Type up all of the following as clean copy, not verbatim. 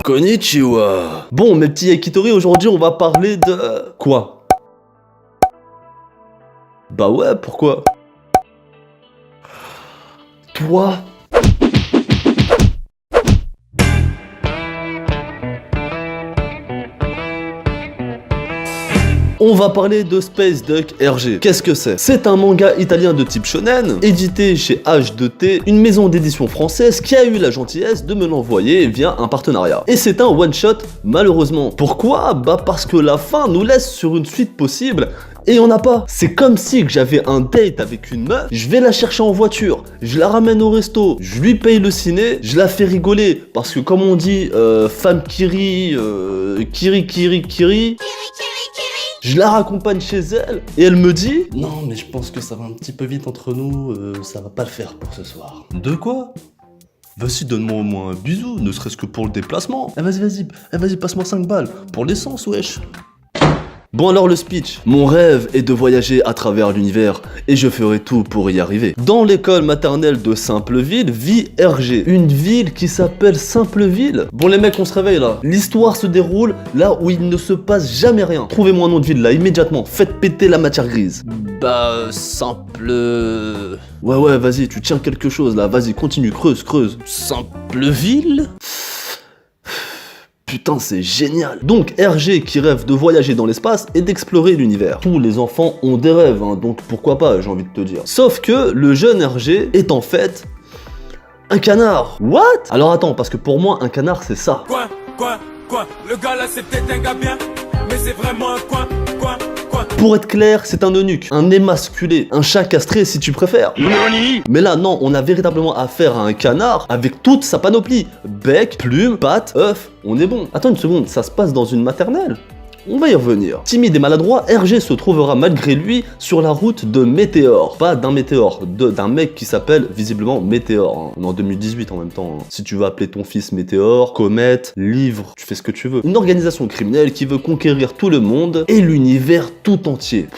Konnichiwa. Bon, mes petits Yakitori, aujourd'hui on va parler de... Quoi? Bah ouais, pourquoi? Toi? On va parler de Space Duck RG. Qu'est-ce que c'est? C'est un manga italien de type shonen, édité chez H2T, une maison d'édition française qui a eu la gentillesse de me l'envoyer via un partenariat. Et c'est un one-shot, malheureusement. Pourquoi? Bah parce que la fin nous laisse sur une suite possible, et on n'a pas. C'est comme si que j'avais un date avec une meuf, je vais la chercher en voiture, je la ramène au resto, je lui paye le ciné, je la fais rigoler, parce que comme on dit, femme kiri, kiri. Je la raccompagne chez elle et elle me dit « Non mais je pense que ça va un petit peu vite entre nous, ça va pas le faire pour ce soir. » De quoi? Vas-y, donne-moi au moins un bisou, ne serait-ce que pour le déplacement. Eh vas-y, passe-moi 5 balles. Pour l'essence, wesh. Bon alors le speech. Mon rêve est de voyager à travers l'univers et je ferai tout pour y arriver. Dans l'école maternelle de Simpleville vit RG, une ville qui s'appelle Simpleville. Bon les mecs, on se réveille là. L'histoire se déroule là où il ne se passe jamais rien. Trouvez-moi un nom de ville là immédiatement, faites péter la matière grise. Bah simple... Ouais vas-y, tu tiens quelque chose là, vas-y continue, creuse. Simpleville? Putain, c'est génial. Donc RG qui rêve de voyager dans l'espace et d'explorer l'univers. Tous les enfants ont des rêves, hein, donc pourquoi pas, j'ai envie de te dire. Sauf que le jeune RG est en fait un canard. What? Alors attends, parce que pour moi, un canard, c'est ça. Quoi? Le gars là, c'est peut-être un gars bien, mais c'est vraiment un quoi? Pour être clair, c'est un eunuque, un émasculé, un chat castré si tu préfères. Mais là, non, on a véritablement affaire à un canard avec toute sa panoplie. Bec, plume, pattes, œuf, on est bon. Attends une seconde, ça se passe dans une maternelle? On va y revenir. Timide et maladroit, RG se trouvera malgré lui sur la route de Météor. Pas d'un météore, d'un mec qui s'appelle visiblement Météor. Hein. On est en 2018 en même temps. Hein. Si tu veux appeler ton fils Météor, Comète, Livre, tu fais ce que tu veux. Une organisation criminelle qui veut conquérir tout le monde et l'univers tout entier.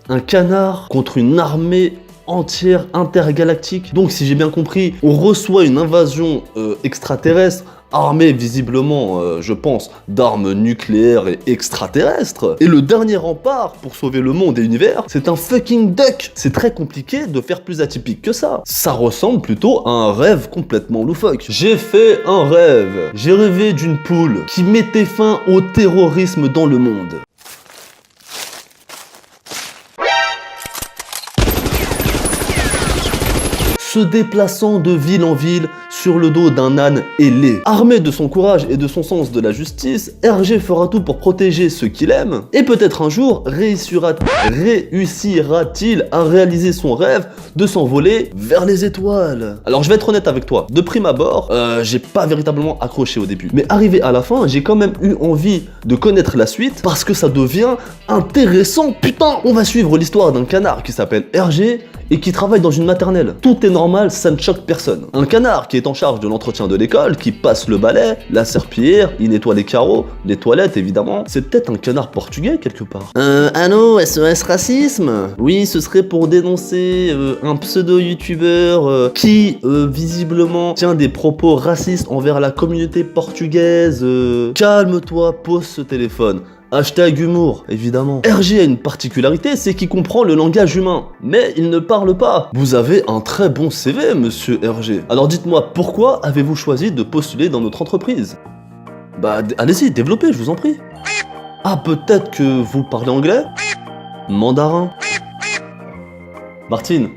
Un canard contre une armée entière intergalactique. Donc si j'ai bien compris, on reçoit une invasion extraterrestre armée visiblement, je pense, d'armes nucléaires et extraterrestres. Et le dernier rempart pour sauver le monde et l'univers, c'est un fucking duck. C'est très compliqué de faire plus atypique que ça. Ça ressemble plutôt à un rêve complètement loufoque. J'ai fait un rêve. J'ai rêvé d'une poule qui mettait fin au terrorisme dans le monde. Se déplaçant de ville en ville sur le dos d'un âne ailé. Armé de son courage et de son sens de la justice, RG fera tout pour protéger ceux qu'il aime, et peut-être un jour réussira-t-il à réaliser son rêve de s'envoler vers les étoiles. Alors je vais être honnête avec toi, de prime abord, j'ai pas véritablement accroché au début, mais arrivé à la fin, j'ai quand même eu envie de connaître la suite, parce que ça devient intéressant. Putain, on va suivre l'histoire d'un canard qui s'appelle RG, et qui travaille dans une maternelle. Tout est normal, ça ne choque personne. Un canard qui est en charge de l'entretien de l'école, qui passe le balai, la serpillière, il nettoie les carreaux, les toilettes évidemment. C'est peut-être un canard portugais quelque part. Allô, SOS racisme? Oui, ce serait pour dénoncer un pseudo-youtubeur qui visiblement tient des propos racistes envers la communauté portugaise. Calme-toi, pose ce téléphone. Hashtag humour, évidemment. RG a une particularité, c'est qu'il comprend le langage humain, mais il ne parle pas. Vous avez un très bon CV, monsieur RG. Alors dites-moi, pourquoi avez-vous choisi de postuler dans notre entreprise? Bah, allez-y, développez, je vous en prie. Ah, peut-être que vous parlez anglais? Mandarin? Martine,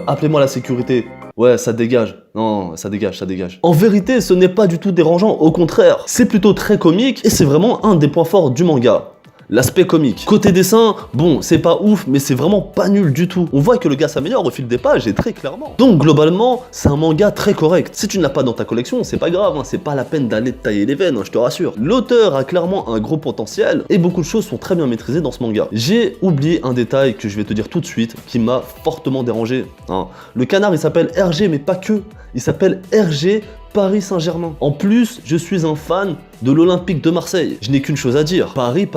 appelez-moi la sécurité. Ouais, ça dégage. Non, ça dégage. En vérité, ce n'est pas du tout dérangeant, au contraire. C'est plutôt très comique et c'est vraiment un des points forts du manga. L'aspect comique. Côté dessin, bon, c'est pas ouf, mais c'est vraiment pas nul du tout. On voit que le gars s'améliore au fil des pages et très clairement. Donc globalement, c'est un manga très correct. Si tu ne l'as pas dans ta collection, c'est pas grave, hein, c'est pas la peine d'aller te tailler les veines, hein, je te rassure. L'auteur a clairement un gros potentiel et beaucoup de choses sont très bien maîtrisées dans ce manga. J'ai oublié un détail que je vais te dire tout de suite, qui m'a fortement dérangé. Hein. Le canard, il s'appelle RG, mais pas que. Il s'appelle RG Paris Saint-Germain. En plus, je suis un fan de l'Olympique de Marseille. Je n'ai qu'une chose à dire. Paris.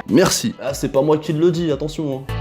Merci. Ah, c'est pas moi qui le dis, attention. Hein.